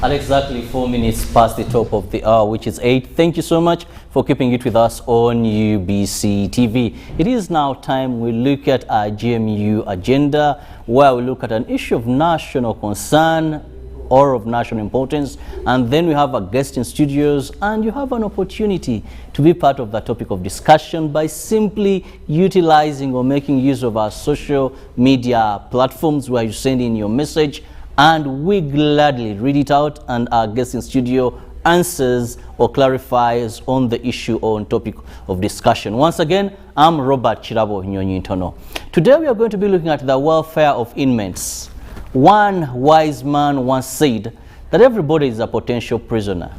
At exactly 4 minutes past the top of the hour, which is 8. Thank you so much for keeping it with us on UBC TV. It is now time we look at our GMU agenda, where we look at an issue of national concern or of national importance, and then we have a guest in studios, and you have an opportunity to be part of the topic of discussion by simply utilizing or making use of our social media platforms where you send in your message, and we gladly read it out, and our guest in studio answers or clarifies on the issue or on topic of discussion. Once again, I'm Robert Chirabo Nyonyintono. Today we are going to be looking at the welfare of inmates. One wise man once said that everybody is a potential prisoner.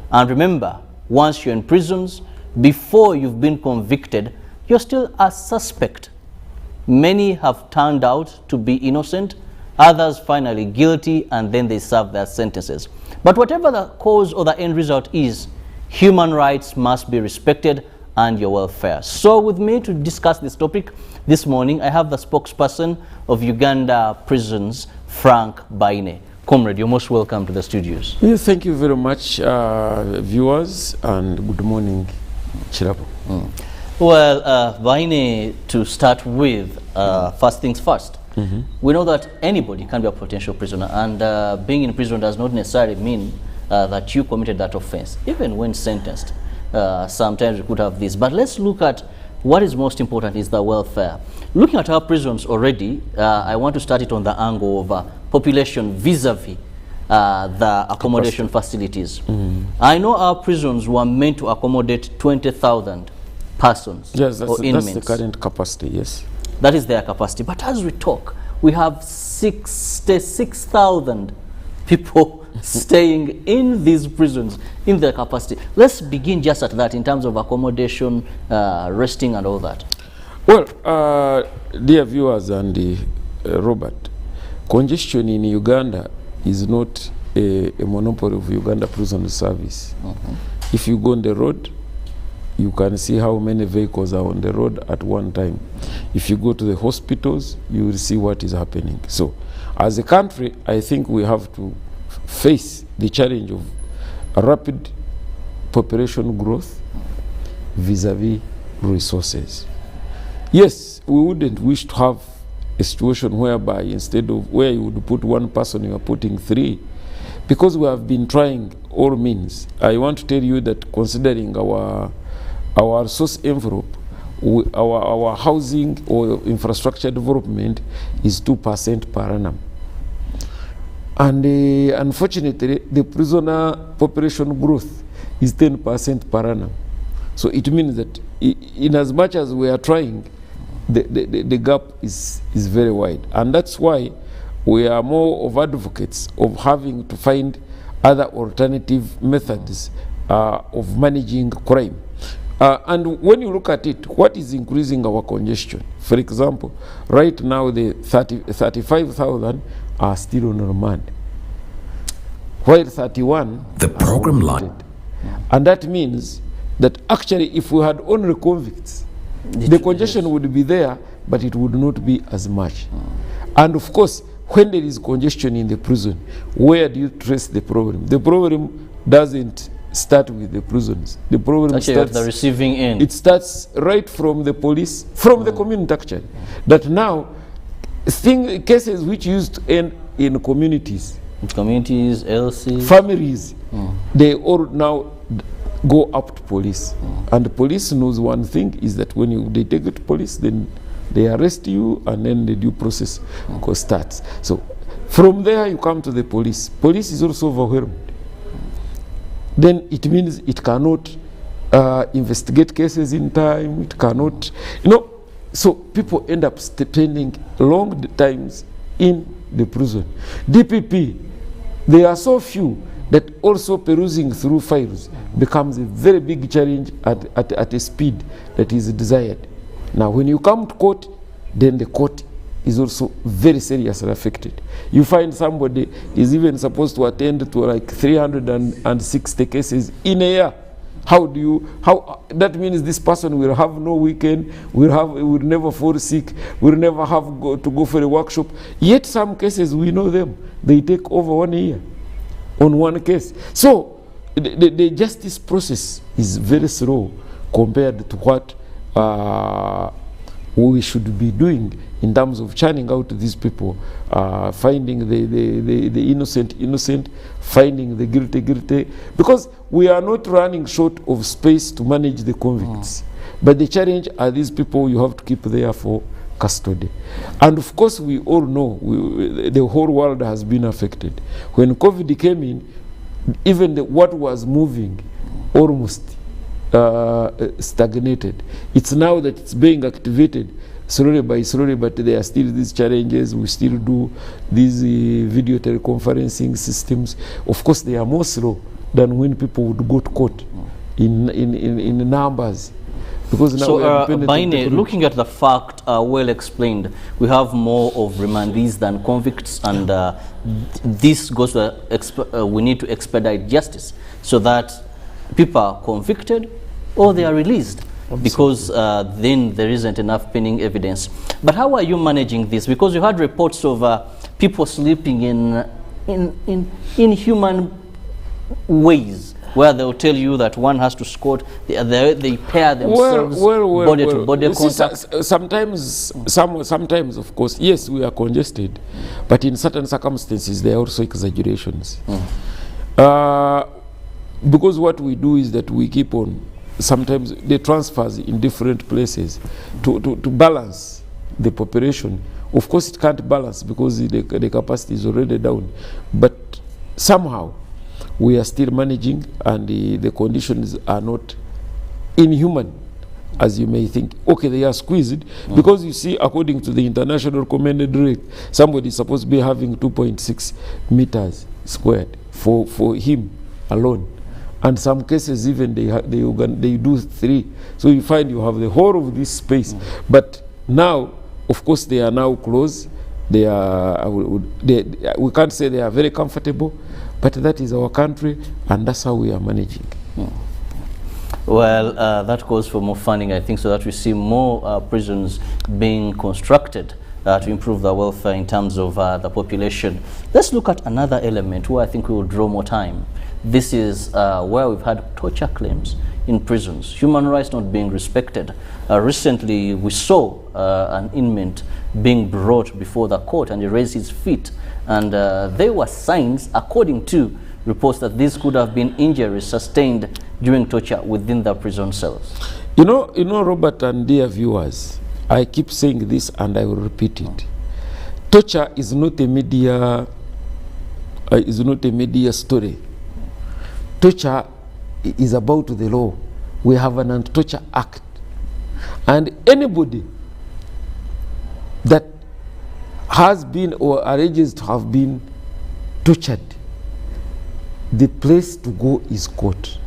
And remember, once you're in prisons, before you've been convicted, you're still a suspect. Many have turned out to be innocent, others finally guilty, and then they serve their sentences. But whatever the cause or the end result is, human rights must be respected and your welfare. So with me to discuss this topic this morning, I have the spokesperson of Uganda prisons, Frank Barney. Comrade, you're most welcome to the studios. Yes, thank you very much, viewers, and good morning, Chirabo. Well, Barney, to start with, first things first. We know that anybody can be a potential prisoner, and being in prison does not necessarily mean that you committed that offense, even when sentenced. Sometimes we could have this, but let's look at what is most important is the welfare. Looking at our prisons already, I want to start it on the angle of population vis-a-vis the accommodation facilities. I know our prisons were meant to accommodate 20,000 persons. Yes, or inmates. that's the current capacity, yes. That is their capacity. But as we talk, we have 66,000 people staying in these prisons in their capacity. Let's begin just at that in terms of accommodation, resting and all that. Well, dear viewers and Robert, congestion in Uganda is not a monopoly of Uganda Prison Service. If you go on the road, you can see how many vehicles are on the road at one time. If you go to the hospitals, you will see what is happening. So, as a country, I think we have to face the challenge of a rapid population growth vis-a-vis resources. Yes, we wouldn't wish to have a situation whereby instead of where you would put one person, you are putting 3. Because we have been trying all means. I want to tell you that considering our resource envelope, our housing or infrastructure development is 2% per annum. And unfortunately, the prisoner population growth is 10% per annum. So it means that in as much as we are trying, the gap is very wide. And that's why we are more of advocates of having to find other alternative methods of managing crime. And when you look at it, what is increasing our congestion? For example, right now the 35,000 are still on remand, while 31 the program line. And that means that actually if we had only convicts, the congestion would be there, but it would not be as much. And of course, when there is congestion in the prison, where do you trace the problem? The problem doesn't start with the prisons. The problem actually starts at the receiving end. It starts right from the police, from the community actually. That now, cases which used to end in communities, LC, families, they all now go up to police. And the police knows one thing is that when they take it to police, then they arrest you, and then the due process starts. So from there you come to the police. Police is also overwhelmed. Then it means it cannot investigate cases in time, it cannot, so people end up spending long times in the prison. DPP, there are so few that also perusing through files becomes a very big challenge at a speed that is desired. Now when you come to court, then the court is also very seriously affected. You find somebody is even supposed to attend to like 360 cases in a year. That means this person will have no weekend, will never fall sick, will never have to go for a workshop. Yet some cases, we know them, they take over 1 year. on one case. So the justice process is very slow compared to what we should be doing in terms of churning out these people, finding the innocent, finding the guilty, because we are not running short of space to manage the convicts. But the challenge are these people you have to keep there for custody. And of course we all know the whole world has been affected. When COVID came in, even what was moving almost stagnated. It's now that it's being activated slowly, but there are still these challenges. We still do these video teleconferencing systems. Of course, they are more slow than when people would go to court in numbers. Because now so, Barney, looking at the fact well explained, we have more of remandees than convicts, and this goes to we need to expedite justice so that people are convicted or they are released. Absolutely. Because then there isn't enough pinning evidence. But how are you managing this? Because you had reports of people sleeping in inhuman ways, where they'll tell you that one has to squat, they pair themselves body to body contact. Sometimes, of course, yes, we are congested, but in certain circumstances, there are also exaggerations. Because what we do is that we keep on, sometimes the transfers in different places to balance the population. Of course, it can't balance because the capacity is already down, but somehow we are still managing, and the conditions are not inhuman as you may think. Okay, they are squeezed because you see, according to the international recommended rate, somebody is supposed to be having 2.6 meters squared for him alone. And some cases even they do 3. So you find you have the whole of this space. But now, of course, they are now closed. We can't say they are very comfortable, but that is our country, and that's how we are managing. Well, that calls for more funding, I think, so that we see more prisons being constructed to improve the welfare in terms of the population. Let's look at another element where I think we will draw more time. This is where we've had torture claims in prisons, human rights not being respected. Recently, we saw an inmate being brought before the court, and he raised his feet. And there were signs, according to reports, that these could have been injuries sustained during torture within the prison cells. You know, Robert and dear viewers, I keep saying this and I will repeat it. Torture is not a media story. Torture is about the law. We have an Anti-Torture Act. And anybody that has been or alleges to have been tortured, the place to go is court.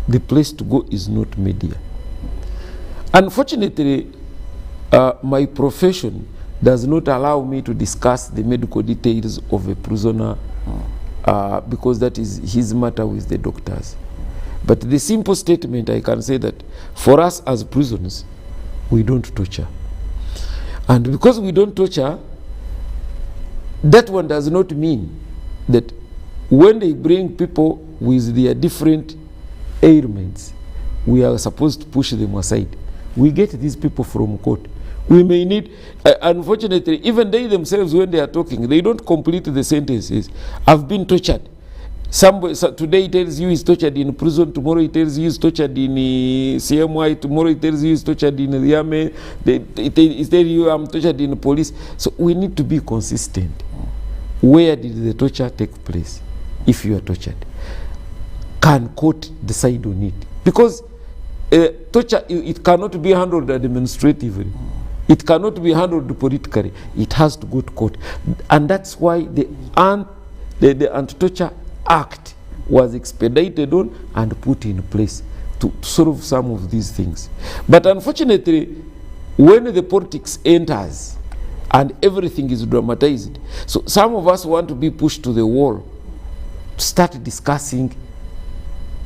The place to go is not media. Unfortunately, my profession does not allow me to discuss the medical details of a prisoner because that is his matter with the doctors. But the simple statement I can say that for us as prisoners, we don't torture. And because we don't torture, that one does not mean that when they bring people with their different ailments, we are supposed to push them aside. We get these people from court. We may need, unfortunately, even they themselves, when they are talking, they don't complete the sentences. I've been tortured. Somebody, today he tells you he's tortured in prison, tomorrow he tells you he's tortured in CMY, tomorrow he tells you he's tortured in the army, he tells you I'm tortured in the police. So we need to be consistent. Where did the torture take place? If you are tortured, can court decide on it? Because torture, it cannot be handled administratively. It cannot be handled politically. It has to go to court. And that's why the Anti-Torture Act was expedited on and put in place to solve some of these things. But unfortunately, when the politics enters and everything is dramatized, so some of us want to be pushed to the wall to start discussing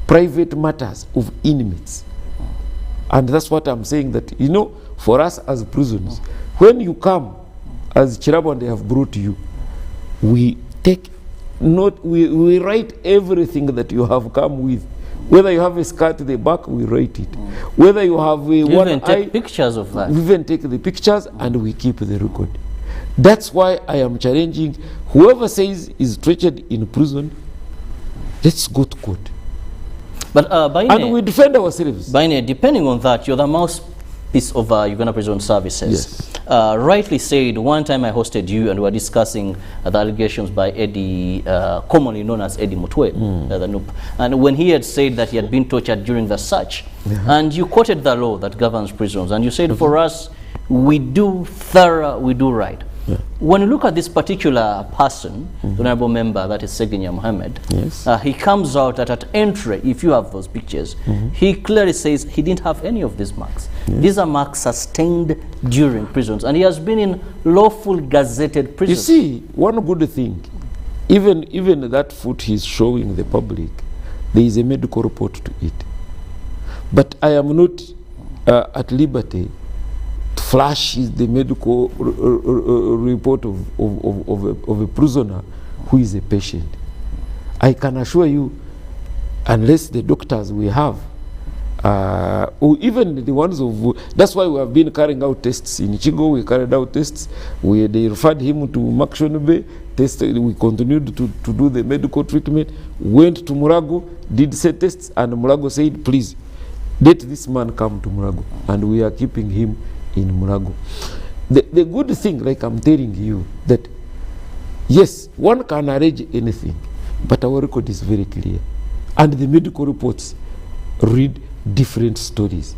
private matters of inmates. And that's what I'm saying, that, you know, for us as prisoners, when you come, as Chirabo and they have brought you, we take we write everything that you have come with. Whether you have a scar to the back, we write it. Whether you have one eye, even take pictures of that. We even take the pictures and we keep the record. That's why I am challenging whoever says is tortured in prison, let's go to court. But and we defend ourselves. Barney, depending on that, you're the mouthpiece of Uganda Prison Services. Yes. Rightly said, one time I hosted you and we were discussing the allegations by Eddie, commonly known as Eddie Mutwe, the NUP. And when he had said that he had been tortured during the search, and you quoted the law that governs prisons, and you said for us, we do thorough, we do right. Yeah. When you look at this particular person, the honorable member, that is Seginya Mohammed, he comes out that at entry, if you have those pictures, he clearly says he didn't have any of these marks. These are marks sustained during prisons, and he has been in lawful gazetted prisons. You see, one good thing, even that foot he's showing the public, there is a medical report to it. But I am not at liberty flash is the medical report of a prisoner who is a patient. I can assure you, unless the doctors we have, or even the ones of, that's why we have been carrying out tests. In Chigo, we carried out tests. They referred him to Makshon Bay, tested, we continued to do the medical treatment, went to Murago, did say tests, and Murago said, please, let this man come to Murago. And we are keeping him in Murago. The good thing, like I'm telling you, that yes, one can arrange anything, but our record is very clear. And the medical reports read different stories.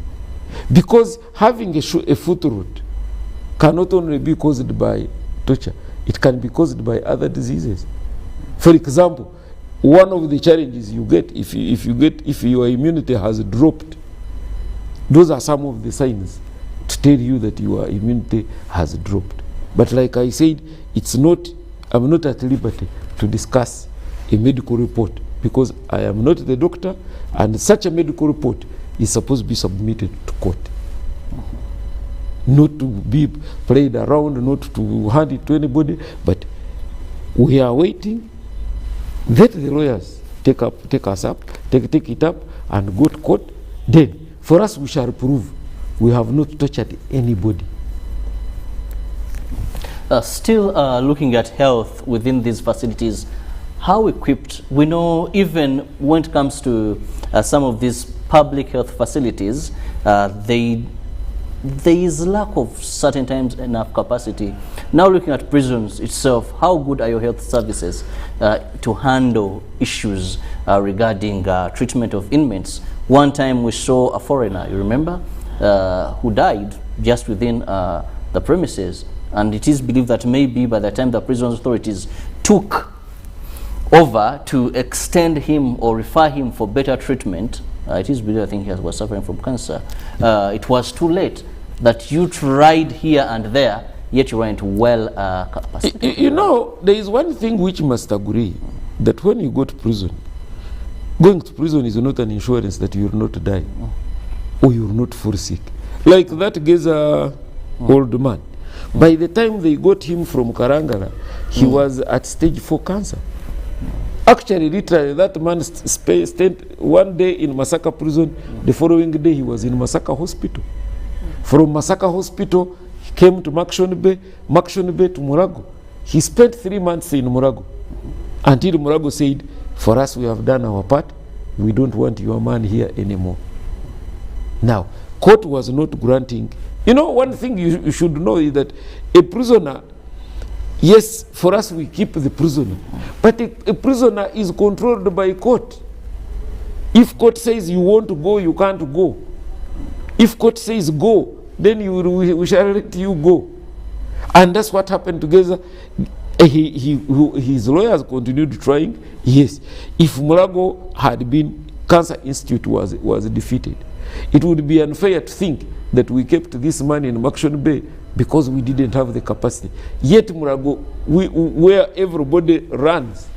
Because having a foot rot cannot only be caused by torture, it can be caused by other diseases. For example, one of the challenges you get if your immunity has dropped, those are some of the signs to tell you that your immunity has dropped. But like I said, I'm not at liberty to discuss a medical report because I am not the doctor, and such a medical report is supposed to be submitted to court. Not to be played around, not to hand it to anybody, but we are waiting. Let the lawyers take it up and go to court. Then for us, we shall prove we have not tortured anybody. Still looking at health within these facilities, how equipped? We know even when it comes to some of these public health facilities, there is lack of certain times enough capacity. Now looking at prisons itself, how good are your health services to handle issues regarding treatment of inmates? One time we saw a foreigner, you remember, who died just within the premises, and it is believed that maybe by the time the prison authorities took over to extend him or refer him for better treatment, it is believed, I think he was suffering from cancer, it was too late. That you tried here and there, yet you weren't well capacitated. You know, there is one thing which must agree, that when you go to prison, going to prison is not an insurance that you will not die or you will not fall sick. Like that Geza old man. By the time they got him from Karangara, he was at stage 4 cancer. Actually, literally, that man stayed one day in Masaka prison. The following day, he was in Masaka hospital. From Masaka hospital, he came to Makshon Bay to Murago. He spent 3 months in Murago until Murago said, for us, we have done our part. We don't want your man here anymore. Now, court was not granting. You know, one thing you should know is that a prisoner, yes, for us, we keep the prisoner. But a prisoner is controlled by court. If court says you want to go, you can't go. If court says go, then we shall let you go. And that's what happened together. His lawyers continued trying. Yes, if Murago had been, Cancer Institute was defeated, it would be unfair to think that we kept this man in Makshon Bay because we didn't have the capacity. Yet Murago, where everybody runs,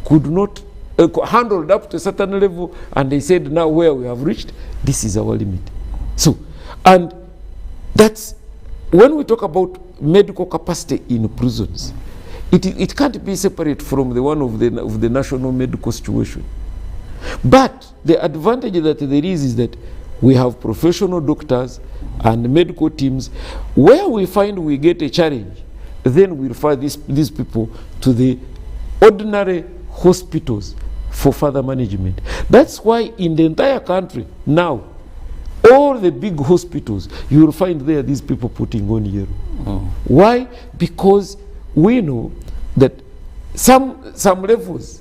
could not handle up to a certain level, and they said, now where we have reached, this is our limit. So, and that's when we talk about medical capacity in prisons, It can't be separate from the one of the national medical situation. But the advantage that there is that we have professional doctors and medical teams. Where we find we get a challenge, then we refer these people to the ordinary hospitals for further management. That's why in the entire country now, all the big hospitals, you will find there these people putting on yellow. Why? Because we know that some levels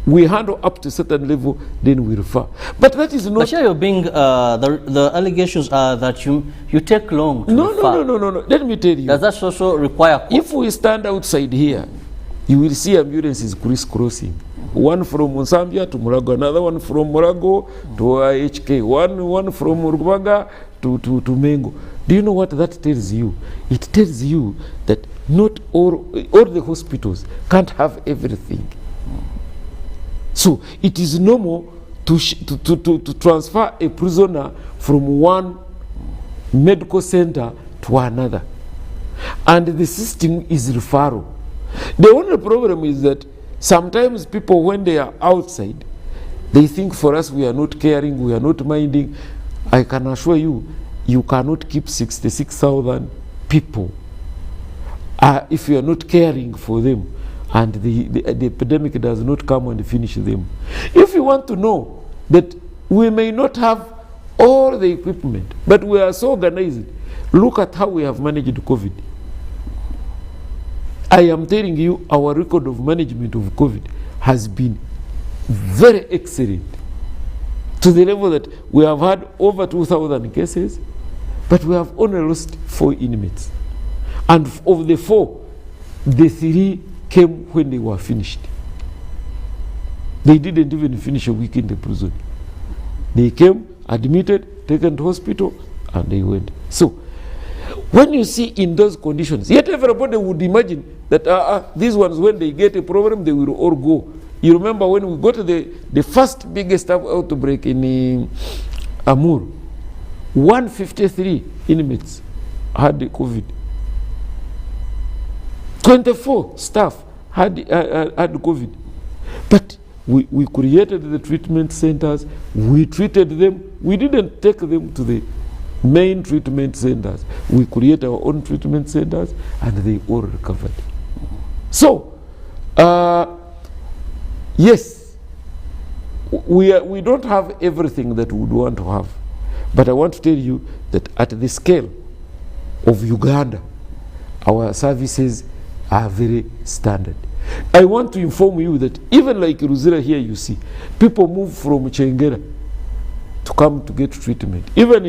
we handle up to a certain level, then we refer. But that is not. But you're being the allegations are that you take long to refer. No. Let me tell you. Does that also require? If we stand outside here, you will see ambulances crisscrossing. One from Zambia to Murago, another one from Murago to HK, one from Urubaga to Mengo. Do you know what that tells you? It tells you that not all the hospitals can't have everything. So it is normal to transfer a prisoner from one medical center to another. And the system is referral. The only problem is that sometimes people, when they are outside, they think for us we are not caring, we are not minding. I can assure you, you cannot keep 66,000 people if you are not caring for them and the epidemic does not come and finish them. If you want to know that we may not have all the equipment, but we are so organized, look at how we have managed COVID. I am telling you, our record of management of COVID has been very excellent, to the level that we have had over 2,000 cases, but we have only lost 4 inmates. And of the 4, the 3 came when they were finished. They didn't even finish a week in the prison. They came, admitted, taken to hospital, and they went. So, when you see in those conditions, yet everybody would imagine that these ones, when they get a problem, they will all go. You remember when we got the first biggest outbreak in Amur, 153 inmates had the COVID. 24 staff had COVID. But we created the treatment centers, we treated them, we didn't take them to the main treatment centers. We create our own treatment centers and they all recovered. So, yes, we don't have everything that we would want to have. But I want to tell you that at the scale of Uganda, our services are very standard. I want to inform you that even like Ruzira here, you see, people move from Chengera to come to get treatment. Even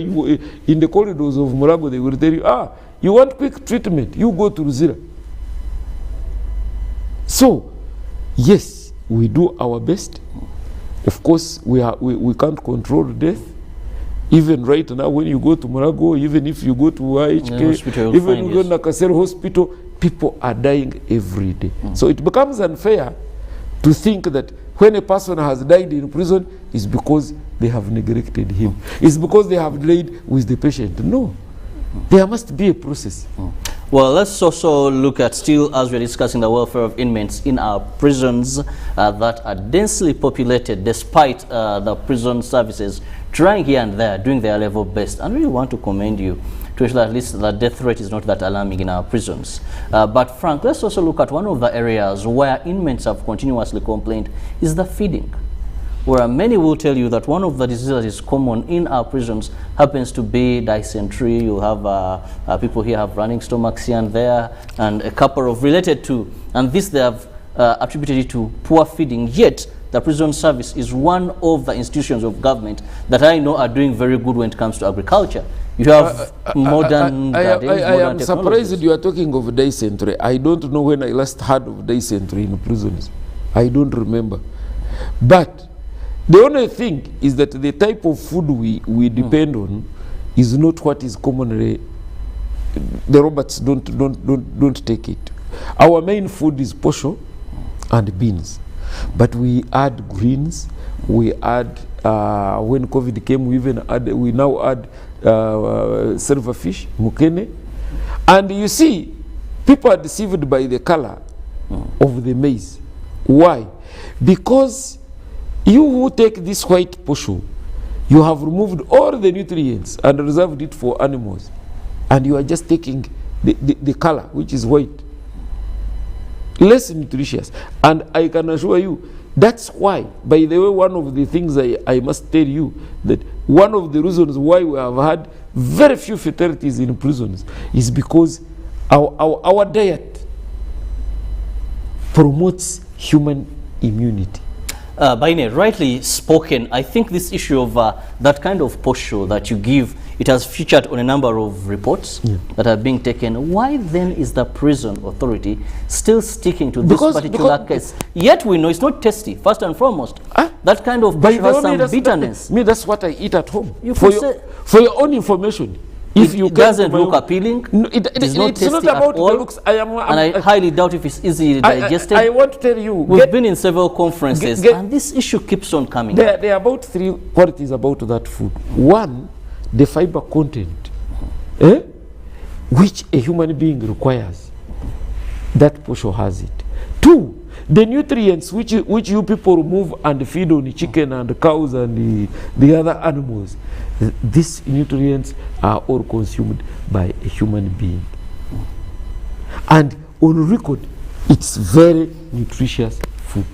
in the corridors of Murago, they will tell you, you want quick treatment, you go to Ruzira. So, yes, we do our best. Of course, we can't control death. Even right now, when you go to Murago, even if you go to IHK, even you go to Nakasero Hospital, people are dying every day. So it becomes unfair to think that when a person has died in prison, it's because they have neglected him. It's because they have delayed with the patient. No. There must be a process. Well, let's also look at, still as we're discussing the welfare of inmates in our prisons that are densely populated, despite the prison services trying here and there, doing their level best. And we really want to commend you to ensure that at least the death rate is not that alarming in our prisons. But Frank, let's also look at one of the areas where inmates have continuously complained is the feeding, where many will tell you that one of the diseases that is common in our prisons happens to be dysentery. You have people here have running stomachs here and there, and a couple of related to, and this they have attributed it to poor feeding. Yet the prison service is one of the institutions of government that I know are doing very good when it comes to agriculture. You have modern gardens, I am surprised you are talking of dysentery. I don't know when I last heard of dysentery in prisons. I don't remember. But the only thing is that the type of food we depend on is not what is commonly. The Roberts don't take it. Our main food is posho and beans, but we add greens. We add when COVID came, we now add silverfish, mukene, and you see People are deceived by the color of the maize. Why? Because you who take this white posho, you have removed all the nutrients and reserved it for animals, and you are just taking the color, which is white, less nutritious. And I can assure you, that's why, by the way, one of the things I must tell you, that one of the reasons why we have had very few fatalities in prisons is because our diet promotes human immunity. Barney, rightly spoken, I think this issue of that kind of posture that you give, it has featured on a number of reports that are being taken. Why then is the prison authority still sticking to this particular case? Yet we know it's not tasty, first and foremost. That kind of posture has some bitterness. That's what I eat at home. For your own information. If it doesn't look appealing, no, it's not tasty about at all. The looks. And I highly doubt if it's easily digested. I want to tell you, we've been in several conferences, and this issue keeps on coming. There are about 3 qualities about that food. One, the fiber content, which a human being requires. That posho has it. 2, the nutrients which you people remove and feed on the chicken and the cows and the other animals. These nutrients are all consumed by a human being. And on record, it's very nutritious food.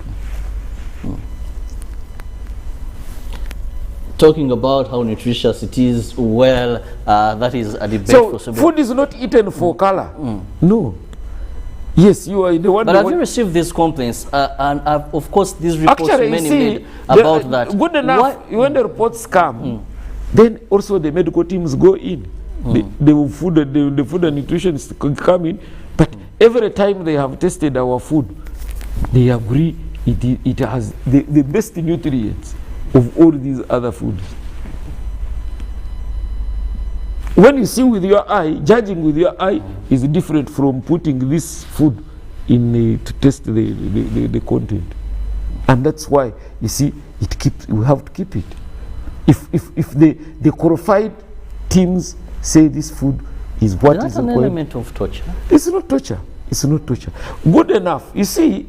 Talking about how nutritious it is, well, that is a debate. So food is not eaten for color. No. Yes, you are the one. But have you received these complaints? And of course, these reports many made about that. Good enough. When the reports come, then also the medical teams go in. The food and nutritionists come in. But every time they have tested our food, they agree it has the best nutrients of all these other foods. When you see with your eye, judging with your eye is different from putting this food in to test the content. And that's why, you see, we have to keep it. If the qualified teams say this food is what is an element of torture? It's not torture. It's not torture. Good enough. You see,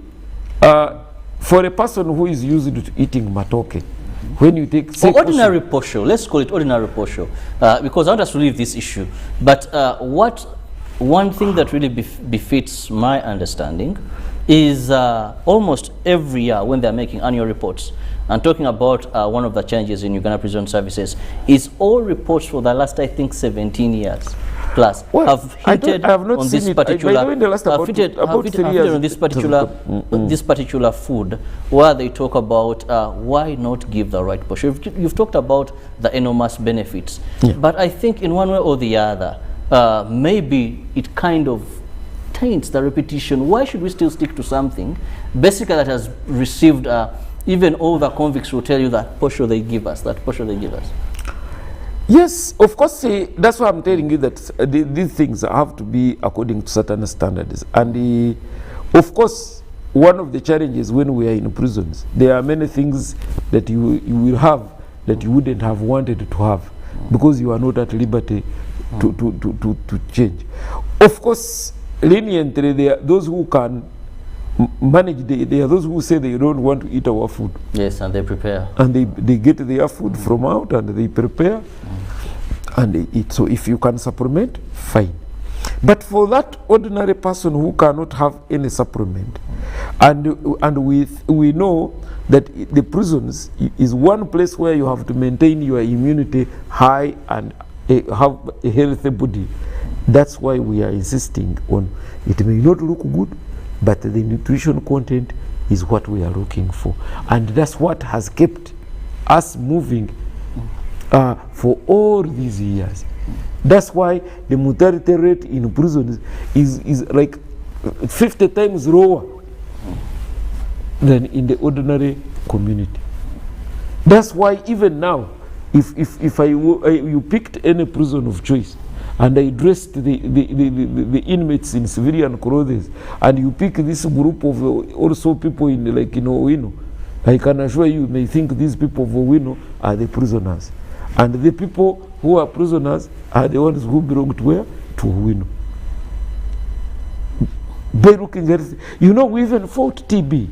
for a person who is used to eating matoke, when you take ordinary posho, let's call it ordinary posho, because I want us to leave this issue. But one thing that really befits my understanding is almost every year when they're making annual reports and talking about one of the changes in Uganda Prison Services, is all reports for the last, I think, 17 years plus have hinted on this particular this particular food, where they talk about why not give the right push. You've talked about the enormous benefits, but I think in one way or the other, maybe it kind of taints the repetition. Why should we still stick to something basically that has received even all the convicts will tell you that posho they give us, Yes, of course, that's why I'm telling you that these things have to be according to certain standards. And of course, one of the challenges when we are in prisons, there are many things that you will have that you wouldn't have wanted to have because you are not at liberty to change. Of course, leniently, there are those who can manage. There are those who say they don't want to eat our food. Yes, and they prepare. And they get their food from out and they prepare and they eat. So if you can supplement, fine. But for that ordinary person who cannot have any supplement, and we know that the prisons is one place where you have to maintain your immunity high and have a healthy body. That's why we are insisting on it may not look good, but the nutrition content is what we are looking for. And that's what has kept us moving for all these years. That's why the mortality rate in prisons is like 50 times lower than in the ordinary community. That's why even now, if you picked any prison of choice, and I dressed the inmates in civilian clothes, and you pick this group of also people in Owino, I can assure you may think these people of Owino are the prisoners, and the people who are prisoners are the ones who belong to where? To Owino. by looking at it. You know, we even fought TB.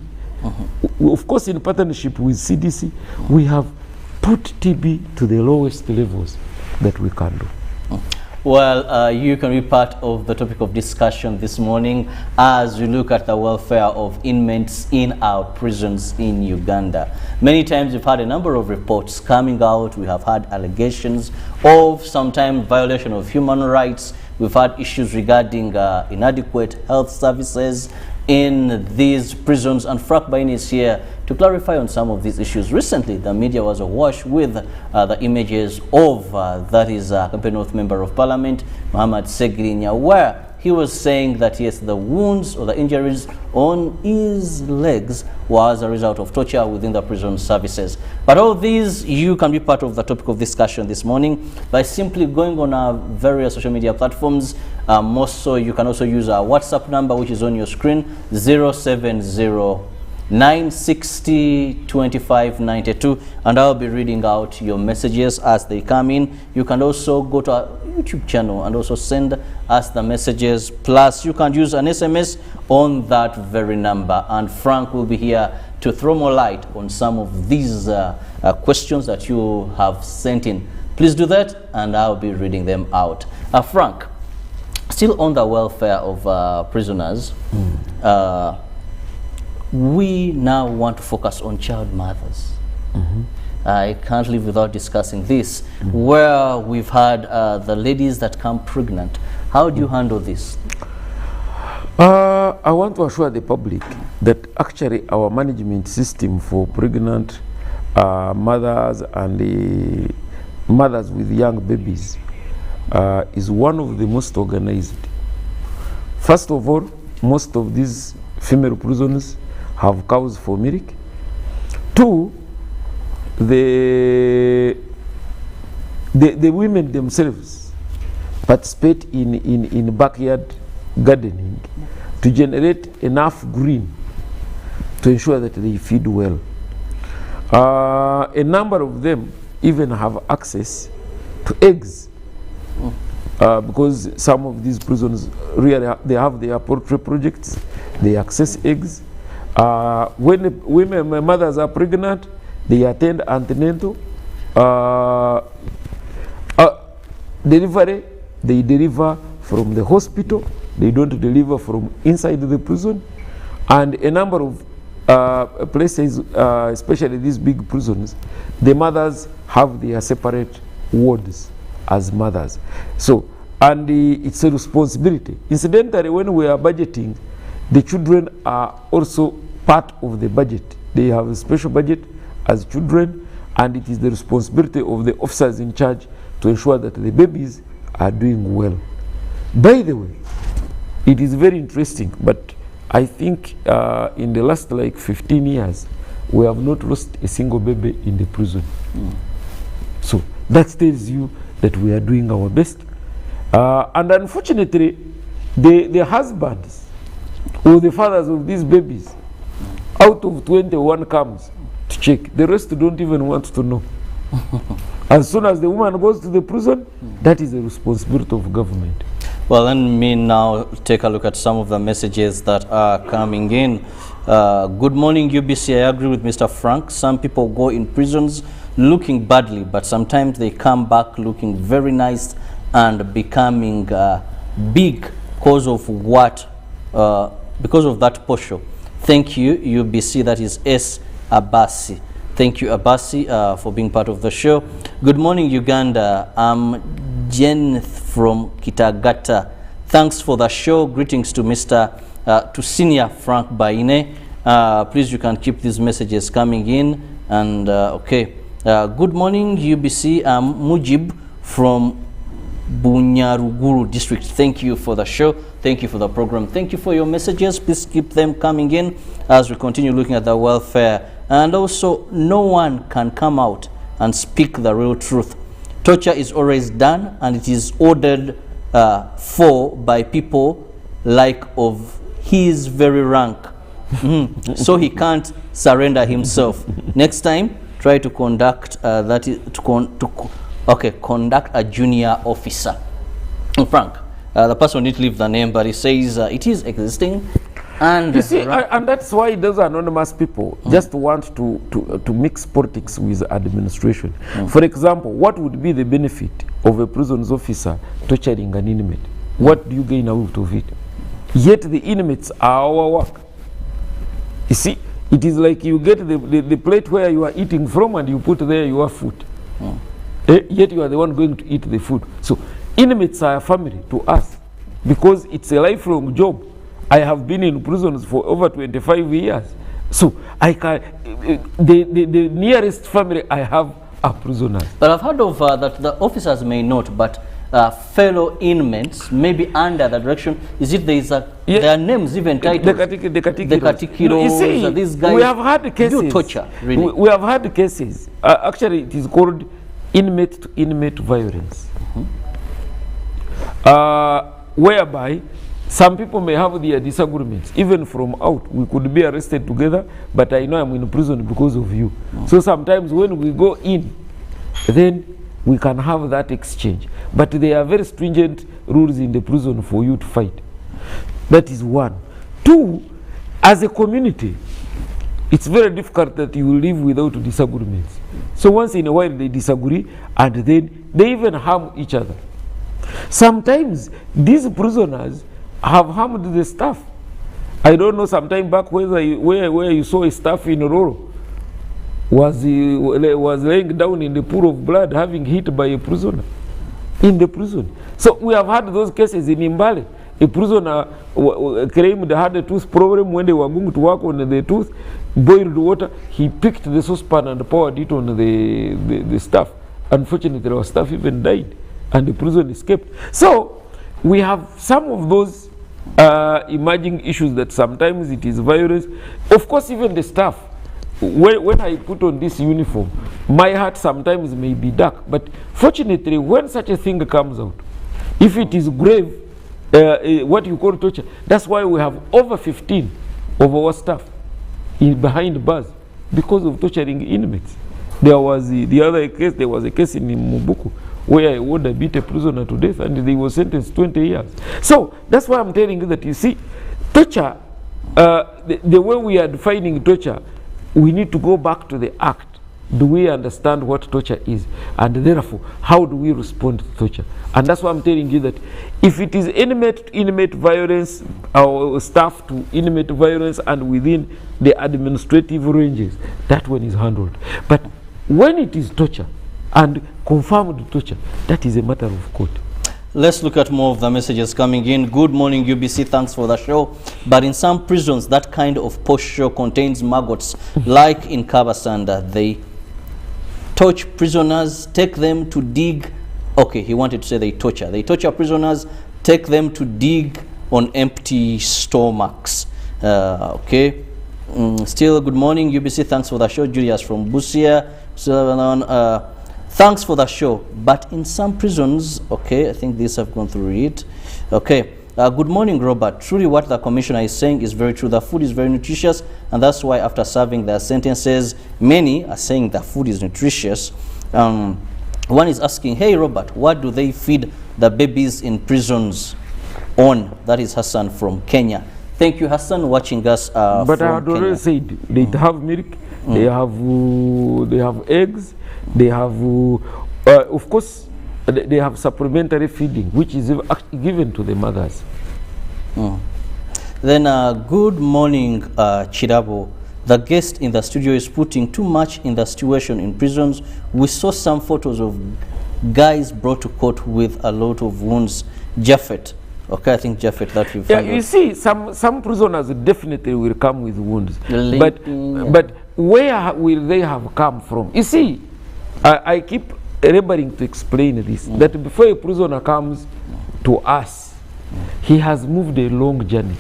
Of course, in partnership with CDC, we have put TB to the lowest levels that we can do. Well, you can be part of the topic of discussion this morning as we look at the welfare of inmates in our prisons in Uganda. Many times we've had a number of reports coming out. We have had allegations of sometimes violation of human rights. We've had issues regarding inadequate health services in these prisons, and Frank Barney is here to clarify on some of these issues. Recently, the media was awash with the images of that is Campaign North Member of Parliament, Muhammad Segirinya, where he was saying that yes, the wounds or the injuries on his legs was a result of torture within the prison services. But all these, you can be part of the topic of discussion this morning by simply going on our various social media platforms. Most so, you can also use our WhatsApp number, which is on your screen, 070-960-2592, and I'll be reading out your messages as they come in. You can also go to our YouTube channel and also send us the messages. Plus, you can use an SMS on that very number, and Frank will be here to throw more light on some of these questions that you have sent in. Please do that, and I'll be reading them out. Frank, still on the welfare of prisoners, we now want to focus on child mothers. I can't live without discussing this, where we've had the ladies that come pregnant. How do you handle this? I want to assure the public that actually our management system for pregnant mothers and mothers with young babies is one of the most organized. First of all, most of these female prisoners have cows for milk. Two, the women themselves participate in backyard gardening to generate enough green to ensure that they feed well. A number of them even have access to eggs because some of these prisons really they have their poultry projects, they access eggs. When women mothers are pregnant, they attend antenatal delivery. They deliver from the hospital. They don't deliver from inside the prison. And a number of places, especially these big prisons, the mothers have their separate wards as mothers. So, and it's a responsibility. Incidentally, when we are budgeting, the children are also part of the budget. They have a special budget as children, and it is the responsibility of the officers in charge to ensure that the babies are doing well. By the way, it is very interesting, but I think in the last like 15 years, we have not lost a single baby in the prison. So that tells you that we are doing our best. And unfortunately, the husbands or the fathers of these babies, out of 21 comes to check. The rest don't even want to know. As soon as the woman goes to the prison, that is the responsibility of government. Well, let me now take a look at some of the messages that are coming in. Good morning, UBC. I agree with Mr. Frank. Some people go in prisons looking badly, but sometimes they come back looking very nice and becoming big because of what, because of that posture. Thank you, UBC. That is S. Abasi. Thank you, Abasi, for being part of the show. Good morning, Uganda. I'm Jen from Kitagata. Thanks for the show. Greetings to to Senior Frank Barney. Please, you can keep these messages coming in. And okay. Good morning, UBC. I'm Mujib from Bunyaruguru district. Thank you for the show. Thank you for the program. Thank you for your messages. Please keep them coming in as we continue looking at the welfare. And also, no one can come out and speak the real truth. Torture is always done, and it is ordered for by people like of his very rank. So he can't surrender himself. Next time, try to conduct conduct a junior officer. Frank, the person didn't leave the name, but he says it is existing And you see, and that's why those anonymous people just want to mix politics with administration. For example, what would be the benefit of a prisons officer torturing an inmate? What do you gain out of it? Yet the inmates are our work. You see, it is like you get the plate where you are eating from and you put there your food. Yet you are the one going to eat the food. So inmates are a family to us because it's a lifelong job. I have been in prisons for over 25 years. So I can, the nearest family I have are prisoners. But I've heard of that the officers may not, but fellow inmates, maybe under the direction, is it there is a, their names even titled? The catechiros. You see, these guys we have had cases. Do torture, really. We have had cases. Actually, it is called inmate to inmate violence. Whereby some people may have their disagreements, even from out. We could be arrested together, but I know I'm in prison because of you. So sometimes when we go in, then we can have that exchange. But there are very stringent rules in the prison for you to fight. That is one. Two, as a community, it's very difficult that you live without disagreements. So once in a while they disagree, and then they even harm each other. Sometimes these prisoners have harmed the staff. I don't know, sometime back where you saw a staff in Roro was laying down in the pool of blood, having hit by a prisoner in the prison. So we have had those cases in Imbale. A prisoner claimed they had a tooth problem. When they were going to work on the tooth, boiled water, he picked the saucepan and poured it on the staff. Unfortunately, our staff even died and the prison escaped. So we have some of those emerging issues that sometimes it is violence. Of course, even the staff, when I put on this uniform, my heart sometimes may be dark, but fortunately when such a thing comes out, if it is grave, what you call torture, that's why we have over 15 of our staff behind bars because of torturing inmates. There was the other case, there was a case in Mubuku where a warder beat a prisoner to death and they were sentenced 20 years. So that's why I'm telling you that, you see, torture, the way we are defining torture, we need to go back to the act. Do we understand what torture is? And therefore, how do we respond to torture? And that's why I'm telling you that if it is inmate to inmate violence, or staff to inmate violence, and within the administrative ranges, that one is handled. But when it is torture and confirmed torture, that is a matter of court. Let's look at more of the messages coming in. Good morning, UBC. Thanks for the show. But in some prisons, that kind of posture contains maggots, like in Kabasanda. They torch prisoners, take them to dig. Okay, he wanted to say they torture. They torture prisoners, take them to dig on empty stomachs. Okay. Still, good morning, UBC. Thanks for the show. Julius from Busia. Thanks for the show. But in some prisons, okay, I think these have gone through it. Okay. Good morning, Robert. Truly what the commissioner is saying is very true. The food is very nutritious, and that's why after serving their sentences, many are saying the food is nutritious. One is asking, hey, Robert, what do they feed the babies in prisons on? That is Hassan from Kenya. Thank you, Hassan, watching us but from I had already said, they have milk, they have eggs, they have, of course, they have supplementary feeding, which is given to the mothers. Then, good morning, Chirabo. The guest in the studio is putting too much in the situation in prisons. We saw some photos of guys brought to court with a lot of wounds. Japhet. Okay, I think Japhet, that we've you see, some prisoners definitely will come with wounds. But where will they have come from? You see, I keep remembering to explain this, that before a prisoner comes to us, he has moved a long journey.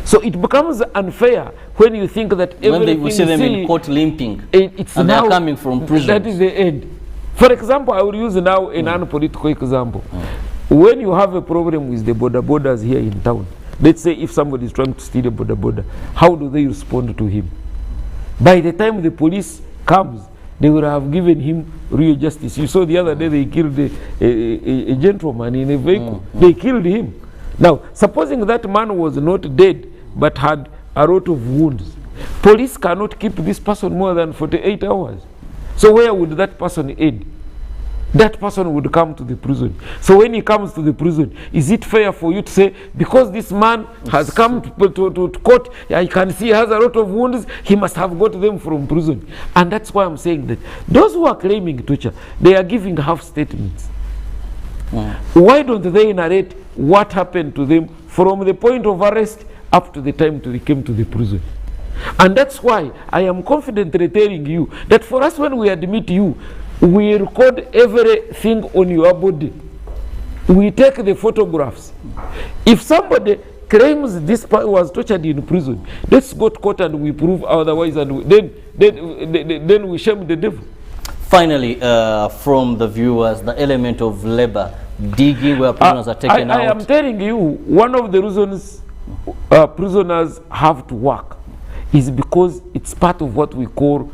So it becomes unfair when you think that everything we see them in court limping, it's and now they're coming from prison. That is the end. For example, I will use now a non-political example. When you have a problem with the border-borders here in town, let's say if somebody is trying to steal a border-border, how do they respond to him? By the time the police comes, they would have given him real justice. You saw the other day they killed a gentleman in a vehicle. They killed him. Now, supposing that man was not dead, but had a lot of wounds. Police cannot keep this person more than 48 hours. So where would that person end? That person would come to the prison. So when he comes to the prison, is it fair for you to say, because this man has come to court, I can see he has a lot of wounds, he must have got them from prison? And that's why I'm saying that those who are claiming torture, they are giving half statements. Why don't they narrate what happened to them from the point of arrest up to the time they came to the prison? And that's why I am confidently telling you that for us, when we admit you, we record everything on your body. We take the photographs. If somebody claims this person was tortured in prison, let's go to court and we prove otherwise, and then we shame the devil. Finally, from the viewers, the element of labor, digging where prisoners are taken out. I am telling you, one of the reasons prisoners have to work is because it's part of what we call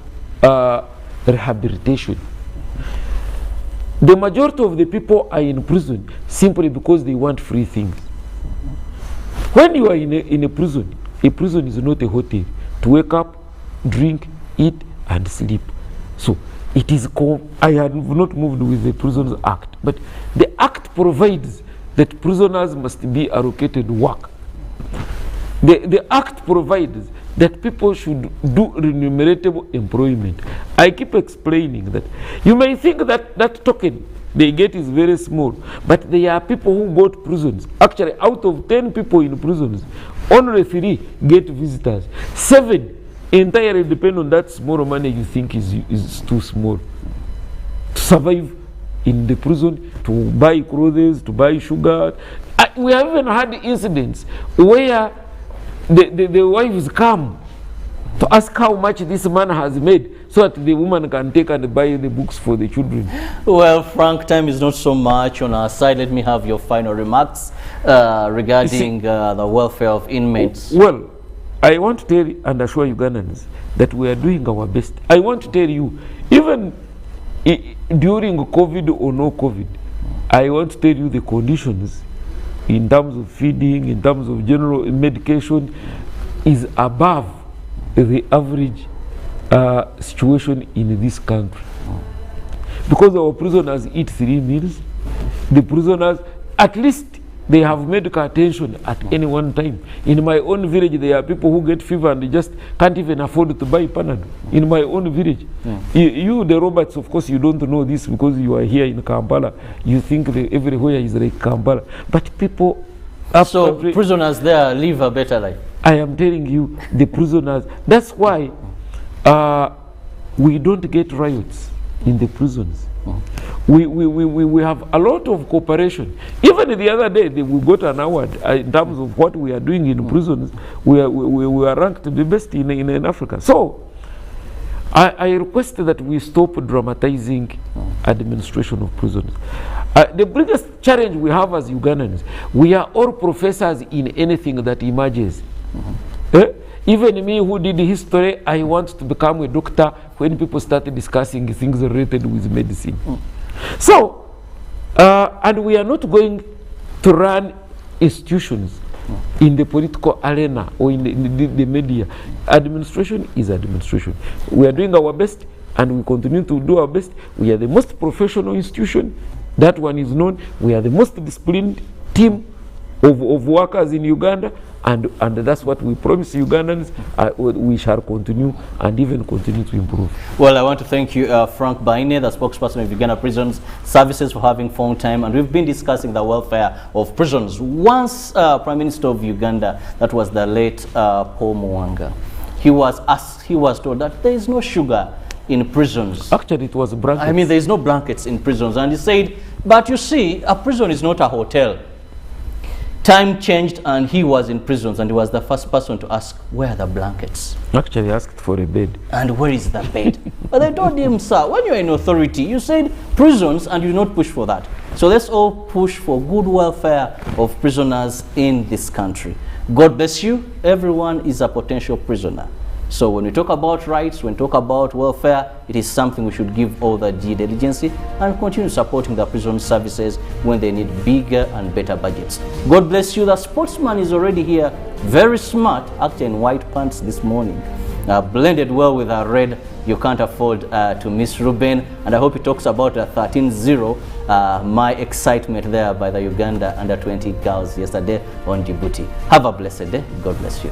rehabilitation. The majority of the people are in prison simply because they want free things. When you are in a prison is not a hotel to wake up, drink, eat, and sleep. So it is called, I have not moved with the Prisons Act, but the Act provides that prisoners must be allocated work. The Act provides that people should do remuneratable employment. I keep explaining that. You may think that that token they get is very small, but there are people who go to prisons. Actually, out of 10 people in prisons, only 3 get visitors. 7 entirely depend on that small money you think is too small to survive in the prison, to buy clothes, to buy sugar. We have even had incidents where the wives come to ask how much this man has made so that the woman can take and buy the books for the children. Well, Frank, time is not so much on our side. Let me have your final remarks regarding the welfare of inmates. Well, I want to tell and assure Ugandans that we are doing our best. I want to tell you, even during COVID or no COVID, I want to tell you the conditions in terms of feeding, in terms of general medication, is above the average situation in this country. Because our prisoners eat 3 meals, the prisoners, at least they have medical attention at any one time. In my own village, there are people who get fever and they just can't even afford to buy Panadol. In my own village. You, the Roberts, of course, you don't know this because you are here in Kampala. You think that everywhere is like Kampala. But people... So prisoners there live a better life? I am telling you, the prisoners... That's why we don't get riots in the prisons. We have a lot of cooperation. Even the other day, we got an award in terms of what we are doing in prisons. We are ranked the best in Africa. So, I request that we stop dramatizing administration of prisons. The biggest challenge we have as Ugandans, we are all professors in anything that emerges. Even me who did history, I want to become a doctor when people started discussing things related with medicine. So, and we are not going to run institutions in the political arena or in the media. Administration is administration. We are doing our best and we continue to do our best. We are the most professional institution. That one is known. We are the most disciplined team of workers in Uganda. And that's what we promise Ugandans. We shall continue and even continue to improve. Well, I want to thank you, Frank Barney, the spokesperson of Uganda Prisons Services, for having found time. And we've been discussing the welfare of prisons. Once Prime Minister of Uganda, that was the late Paul Mwanga, he was told that there is no sugar in prisons. Actually, it was blankets. I mean, there is no blankets in prisons. And he said, but you see, a prison is not a hotel. Time changed and he was in prisons and he was the first person to ask, where are the blankets? Actually asked for a bed. And where is the bed? But they told him, sir, when you're in authority, you said prisons and you did not push for that. So let's all push for good welfare of prisoners in this country. God bless you. Everyone is a potential prisoner. So when we talk about rights, when we talk about welfare, it is something we should give all the due diligence and continue supporting the prison services when they need bigger and better budgets. God bless you. The sportsman is already here, very smart, actually in white pants this morning. Blended well with a red. You can't afford to miss Ruben. And I hope he talks about 13-0, my excitement there by the Uganda under 20 girls yesterday on Djibouti. Have a blessed day. God bless you.